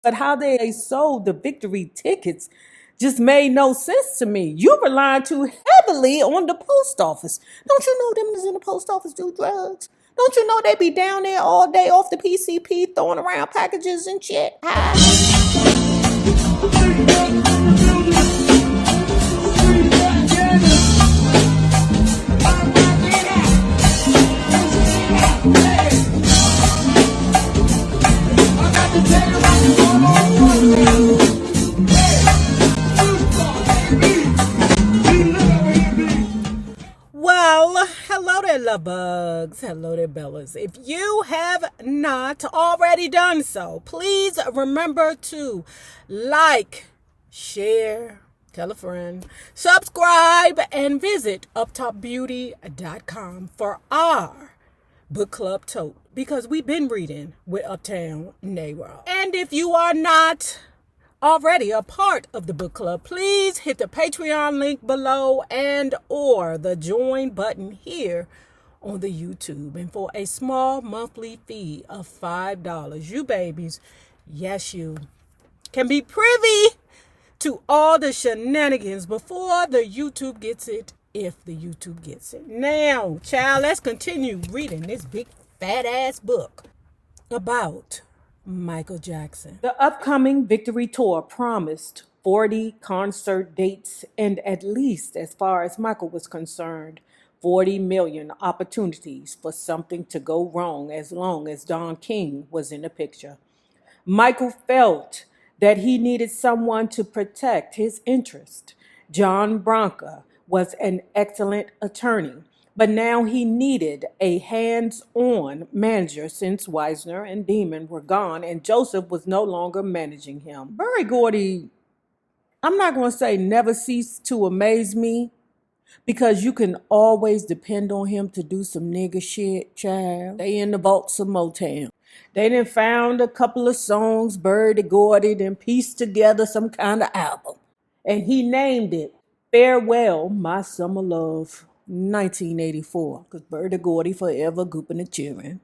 But how they sold the victory tickets just made no sense to me. You're relying too heavily on the post office. Don't you know them is in the post office do drugs? Don't you know they be down there all day off the PCP throwing around packages and shit? Well, hello there, love bugs. Hello there, Bellas. If you have not already done so, please remember to like, share, tell a friend, subscribe, and visit uptopbeauty.com for our book club tote because we've been reading with Uptown Nero. And if you are not already a part of the book club, please hit the Patreon link below and or the join button here on the YouTube. And for a small monthly fee of $5, you babies, yes you, can be privy to all the shenanigans before the YouTube gets it, if the YouTube gets it. Now, child, let's continue reading this big fat ass book about Michael Jackson. The upcoming Victory Tour promised 40 concert dates and, at least as far as Michael was concerned, 40 million opportunities for something to go wrong as long as Don King was in the picture. Michael felt that he needed someone to protect his interest. John Branca was an excellent attorney, but now he needed a hands-on manager since Wisner and Demon were gone and Joseph was no longer managing him. Berry Gordy, I'm not going to say never ceased to amaze me, because you can always depend on him to do some nigga shit, child. They in the vaults of Motown. They done found a couple of songs, Berry Gordy, and pieced together some kind of album. And he named it Farewell, My Summer Love, 1984. Because Berry Gordy forever gooping the children.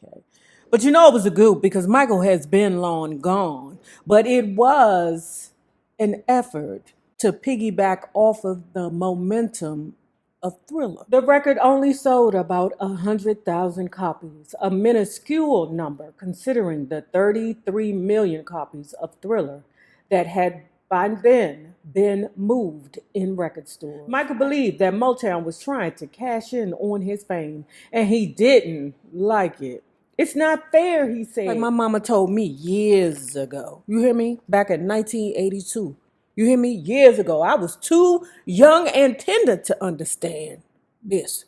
Okay. But you know it was a goop because Michael has been long gone. But it was an effort to piggyback off of the momentum of Thriller. The record only sold about 100,000 copies, a minuscule number considering the 33 million copies of Thriller that had by then been moved in record stores. Michael believed that Motown was trying to cash in on his fame, and he didn't like it. It's not fair, he said. Like my mama told me years ago. You hear me? Back in 1982. You hear me? Years ago. I was too young and tender to understand this.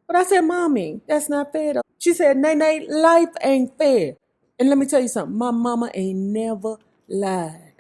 But I said, Mommy, that's not fair though. She said, Nay, life ain't fair. And let me tell you something. My mama ain't never lied.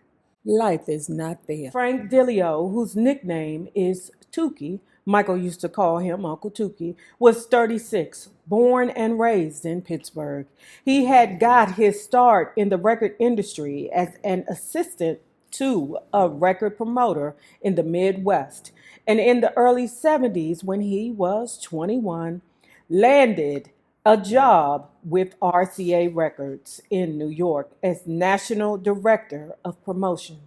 Life is not fair. Frank Dilio, whose nickname is Tukey, Michael used to call him Uncle Tukey, was 36, born and raised in Pittsburgh. He had got his start in the record industry as an assistant to a record promoter in the Midwest. And in the early 70s, when he was 21, landed a job with RCA Records in New York as National Director of Promotion.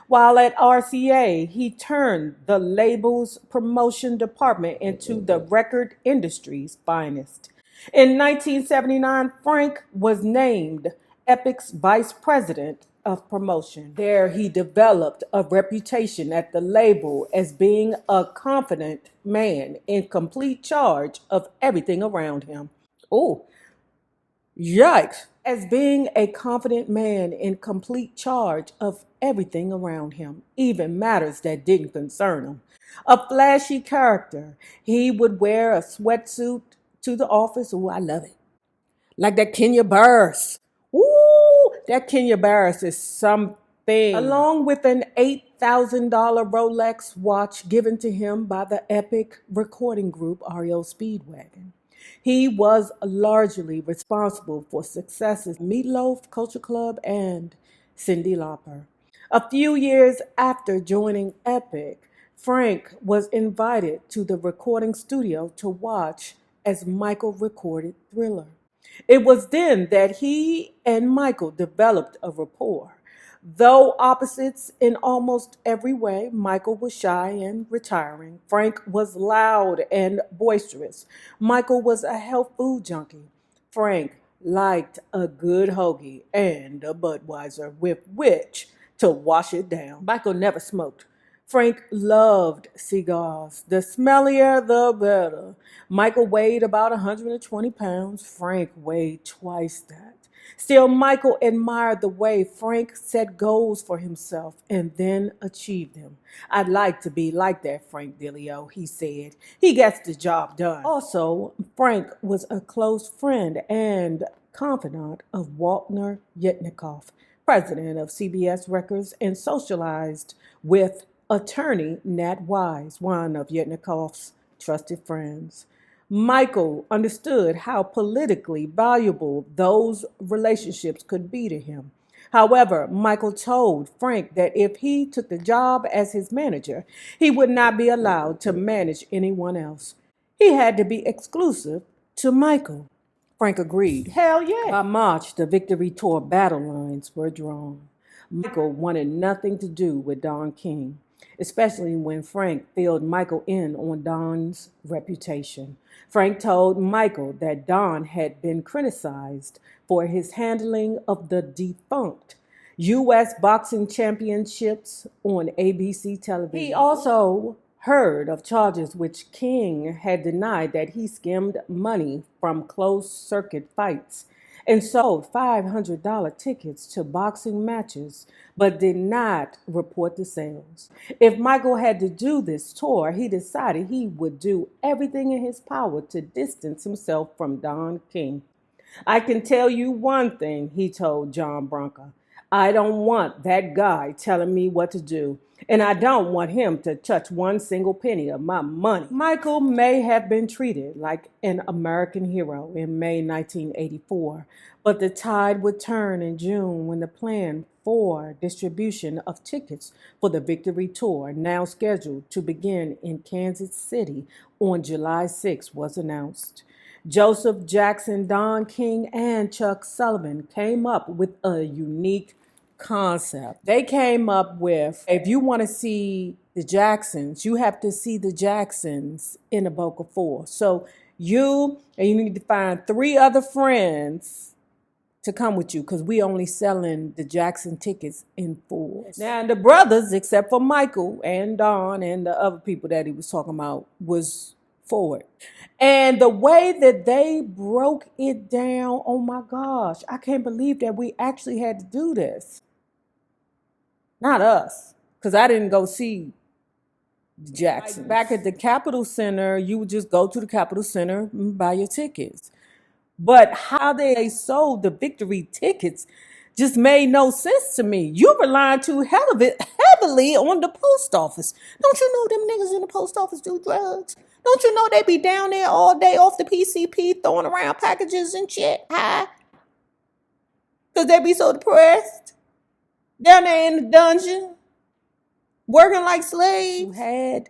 While at RCA, he turned the label's promotion department into the record industry's finest. In 1979, Frank was named Epic's vice president of promotion. There, he developed a reputation at the label as being a confident man in complete charge of everything around him. Oh, yikes. As being a confident man in complete charge of everything around him, even matters that didn't concern him. A flashy character, he would wear a sweatsuit to the office. Oh, I love it. Like that Kenya Barris. Ooh, that Kenya Barris is something. Along with an $8,000 Rolex watch given to him by the Epic recording group REO Speedwagon. He was largely responsible for successes Meatloaf, Culture Club, and Cyndi Lauper. A few years after joining Epic, Frank was invited to the recording studio to watch as Michael recorded Thriller. It was then that he and Michael developed a rapport. Though opposites in almost every way, Michael was shy and retiring. Frank was loud and boisterous. Michael was a health food junkie. Frank liked a good hoagie and a Budweiser with which to wash it down. Michael never smoked. Frank loved cigars. The smellier, the better. Michael weighed about 120 pounds. Frank weighed twice that. Still, Michael admired the way Frank set goals for himself and then achieved them. I'd like to be like that Frank Dilio, he said. He gets the job done. Also, Frank was a close friend and confidant of Walter Yetnikoff, president of CBS Records, and socialized with attorney Nat Wise, one of Yetnikoff's trusted friends. Michael understood how politically valuable those relationships could be to him. However, Michael told Frank that if he took the job as his manager, he would not be allowed to manage anyone else. He had to be exclusive to Michael. Frank agreed. Hell yeah. By March, the Victory Tour battle lines were drawn. Michael wanted nothing to do with Don King, especially when Frank filled Michael in on Don's reputation. Frank told Michael that Don had been criticized for his handling of the defunct U.S. Boxing Championships on ABC television. He also heard of charges which King had denied that he skimmed money from closed-circuit fights and sold $500 tickets to boxing matches, but did not report the sales. If Michael had to do this tour, he decided he would do everything in his power to distance himself from Don King. I can tell you one thing, he told John Branca. I don't want that guy telling me what to do, and I don't want him to touch one single penny of my money. Michael may have been treated like an American hero in May 1984, but the tide would turn in June when the plan for distribution of tickets for the Victory Tour, now scheduled to begin in Kansas City on July 6, was announced. Joseph Jackson, Don King, and Chuck Sullivan came up with a unique concept. They came up with, if you want to see the Jacksons, you have to see the Jacksons in a Boca 4. So you need to find 3 other friends to come with you, because we only selling the Jackson tickets in 4s. Now, the brothers, except for Michael and Don and the other people that he was talking about, was forward. And the way that they broke it down, oh my gosh, I can't believe that we actually had to do this. Not us, because I didn't go see the Jacksons. Back at the Capitol Center, you would just go to the Capitol Center and buy your tickets. But how they sold the Victory tickets just made no sense to me. You're relying too heavily on the post office. Don't you know them niggas in the post office do drugs? Don't you know they be down there all day off the PCP throwing around packages and shit? Huh? Because they be so depressed. Down there in the dungeon, working like slaves. You had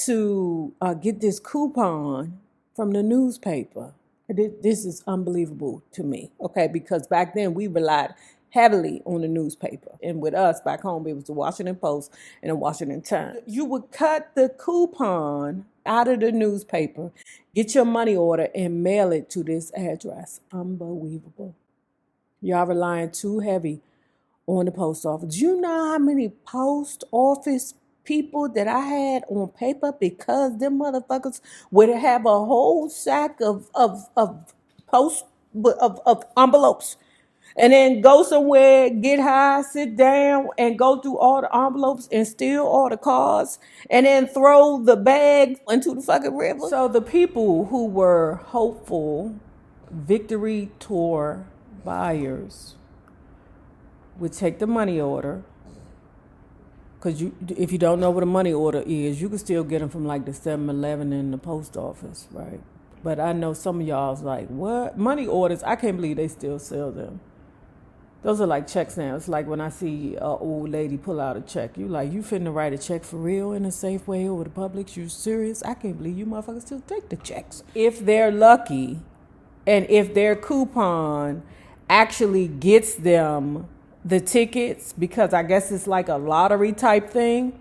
to get this coupon from the newspaper. This is unbelievable to me, okay? Because back then we relied heavily on the newspaper. And with us back home, it was the Washington Post and the Washington Times. You would cut the coupon out of the newspaper, get your money order, and mail it to this address. Unbelievable. Y'all relying too heavy on the post office. Do you know how many post office people that I had on paper, because them motherfuckers would have a whole sack of envelopes, and then go somewhere, get high, sit down, and go through all the envelopes and steal all the cards, and then throw the bag into the fucking river. So the people who were hopeful Victory Tour buyers would take the money order, because if you don't know what a money order is, you can still get them from like the 7-Eleven and the post office, right? But I know some of y'all's like, what? Money orders? I can't believe they still sell them. Those are like check stamps. Like when I see an old lady pull out a check, you like, you finna write a check for real in a safe way over the Publix? You serious? I can't believe you motherfuckers still take the checks. If they're lucky And if their coupon actually gets them the tickets, because I guess it's like a lottery type thing,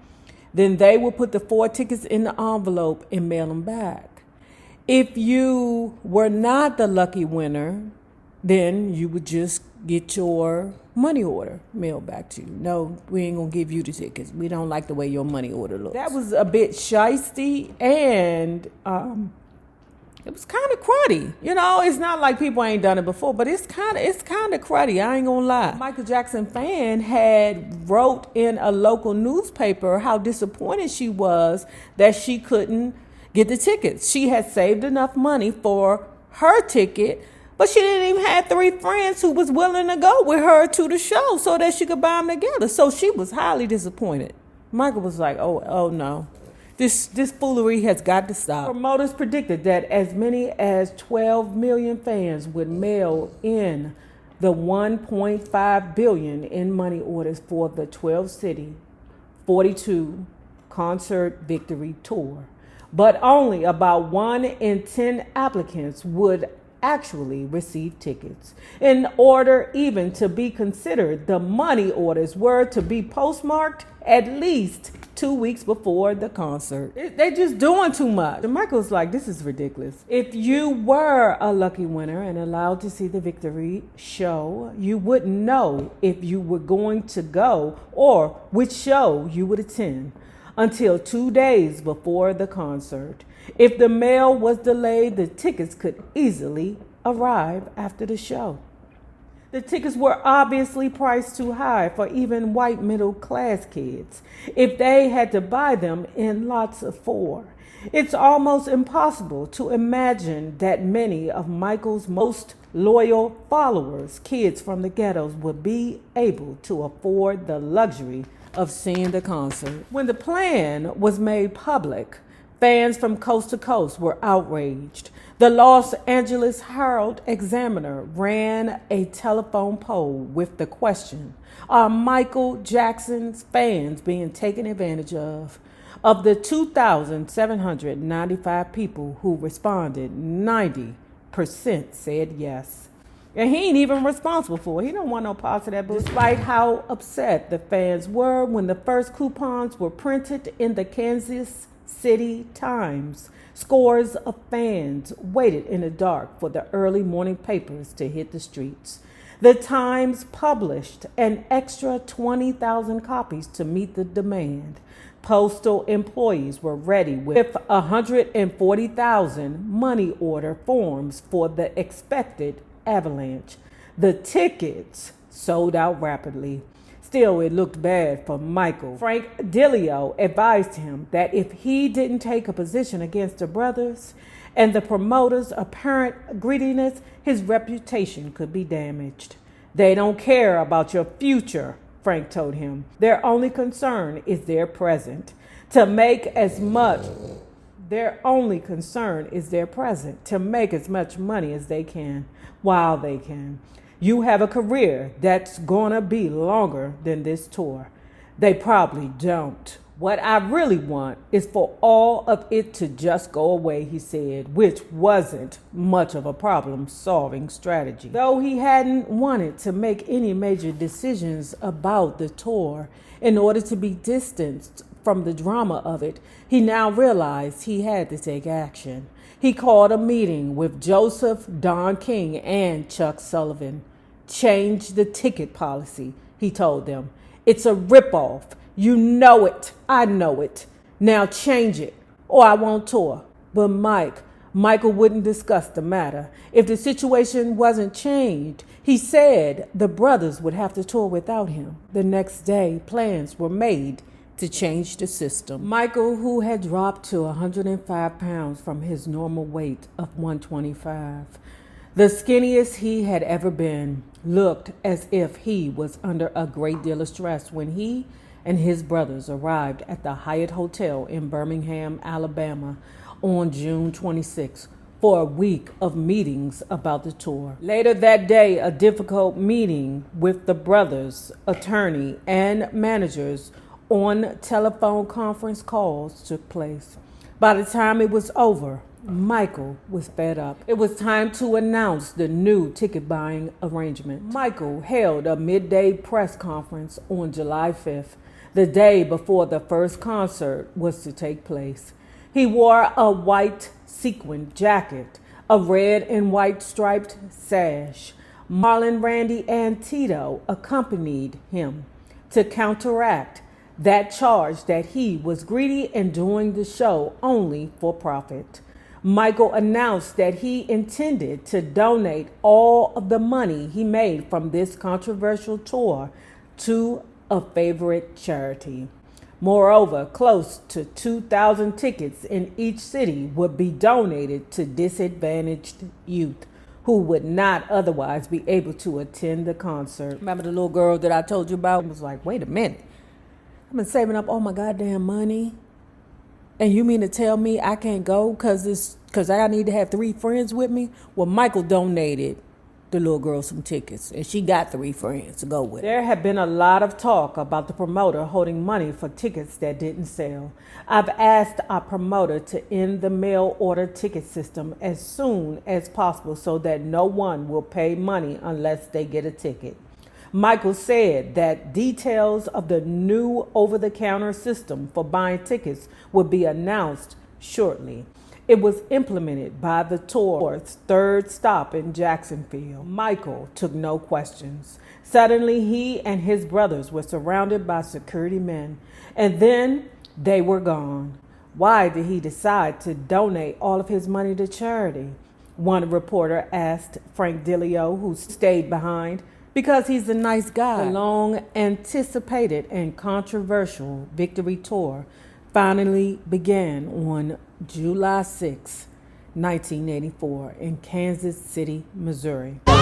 then they will put the 4 tickets in the envelope and mail them back. If you were not the lucky winner, then you would just get your money order mailed back to you. No, we ain't gonna give you the tickets. We don't like the way your money order looks. That was a bit shisty, and it was kind of cruddy. You know, it's not like people ain't done it before, but it's kind of cruddy. I ain't gonna lie. Michael Jackson fan had wrote in a local newspaper how disappointed she was that she couldn't get the tickets. She had saved enough money for her ticket, but she didn't even have 3 friends who was willing to go with her to the show so that she could buy them together. So she was highly disappointed. Michael was like, oh no. This foolery has got to stop. Promoters predicted that as many as 12 million fans would mail in the $1.5 billion in money orders for the 12-city, 42 concert victory tour. But only about 1 in 10 applicants would actually receive tickets. In order even to be considered, the money orders were to be postmarked at least 2 weeks before the concert. They just doing too much. And Michael's like, this is ridiculous. If you were a lucky winner and allowed to see the victory show, you wouldn't know if you were going to go or which show you would attend until 2 days before the concert. If the mail was delayed, the tickets could easily arrive after the show. The tickets were obviously priced too high for even white middle-class kids if they had to buy them in lots of 4. It's almost impossible to imagine that many of Michael's most loyal followers, kids from the ghettos, would be able to afford the luxury of seeing the concert. When the plan was made public, fans from coast to coast were outraged. The Los Angeles Herald-Examiner ran a telephone poll with the question, are Michael Jackson's fans being taken advantage of? Of the 2,795 people who responded, 90% said yes. And he ain't even responsible for it. He don't want no parts of that book. Despite how upset the fans were when the first coupons were printed in the Kansas City Times, scores of fans waited in the dark for the early morning papers to hit the streets. The Times published an extra 20,000 copies to meet the demand. Postal employees were ready with 140,000 money order forms for the expected avalanche. The tickets sold out rapidly. Still, it looked bad for Michael. Frank DiLeo advised him that if he didn't take a position against the brothers and the promoters' apparent greediness, his reputation could be damaged. They don't care about your future, Frank told him. Their only concern is their present. Their only concern is their present, to make as much money as they can while they can. You have a career that's gonna be longer than this tour. They probably don't. What I really want is for all of it to just go away, he said, which wasn't much of a problem-solving strategy. Though he hadn't wanted to make any major decisions about the tour in order to be distanced from the drama of it, he now realized he had to take action. He called a meeting with Joseph Don King and Chuck Sullivan. Change the ticket policy, he told them. It's a ripoff. You know it. I know it. Now change it, or I won't tour. But Michael wouldn't discuss the matter. If the situation wasn't changed, he said the brothers would have to tour without him. The next day, plans were made to change the system. Michael, who had dropped to 105 pounds from his normal weight of 125, the skinniest he had ever been, looked as if he was under a great deal of stress when he and his brothers arrived at the Hyatt Hotel in Birmingham, Alabama on June 26 for a week of meetings about the tour. Later that day, a difficult meeting with the brothers' attorney and managers on telephone conference calls took place. By the time it was over, Michael was fed up. It was time to announce the new ticket buying arrangement. Michael held a midday press conference on July 5th, the day before the first concert was to take place. He wore a white sequined jacket, a red and white striped sash. Marlon, Randy, and Tito accompanied him to counteract that charge that he was greedy and doing the show only for profit. Michael announced that he intended to donate all of the money he made from this controversial tour to a favorite charity. Moreover, close to 2,000 tickets in each city would be donated to disadvantaged youth who would not otherwise be able to attend the concert. Remember the little girl that I told you about? I was like, wait a minute. I've been saving up all my goddamn money, and you mean to tell me I can't go because I need to have 3 friends with me? Well, Michael donated the little girl some tickets, and she got 3 friends to go with. There had been a lot of talk about the promoter holding money for tickets that didn't sell. I've asked our promoter to end the mail order ticket system as soon as possible so that no one will pay money unless they get a ticket. Michael said that details of the new over-the-counter system for buying tickets would be announced shortly. It was implemented by the tour's third stop in Jacksonville. Michael took no questions. Suddenly, he and his brothers were surrounded by security men, and then they were gone. Why did he decide to donate all of his money to charity? One reporter asked Frank Dilio, who stayed behind. Because he's a nice guy. The long anticipated and controversial victory tour finally began on July 6, 1984 in Kansas City, Missouri. You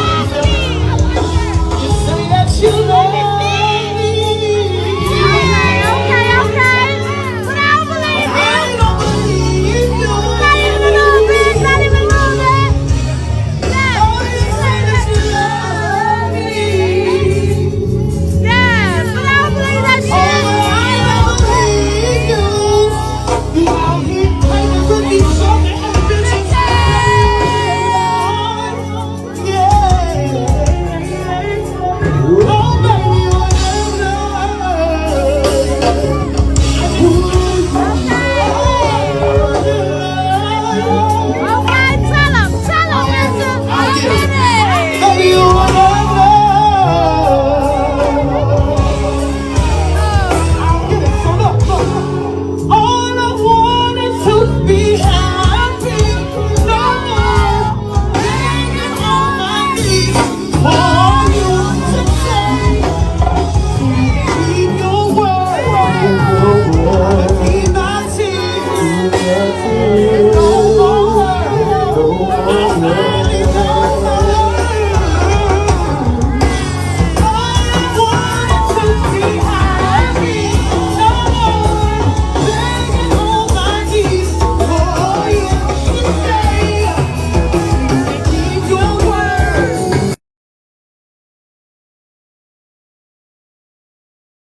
say that you love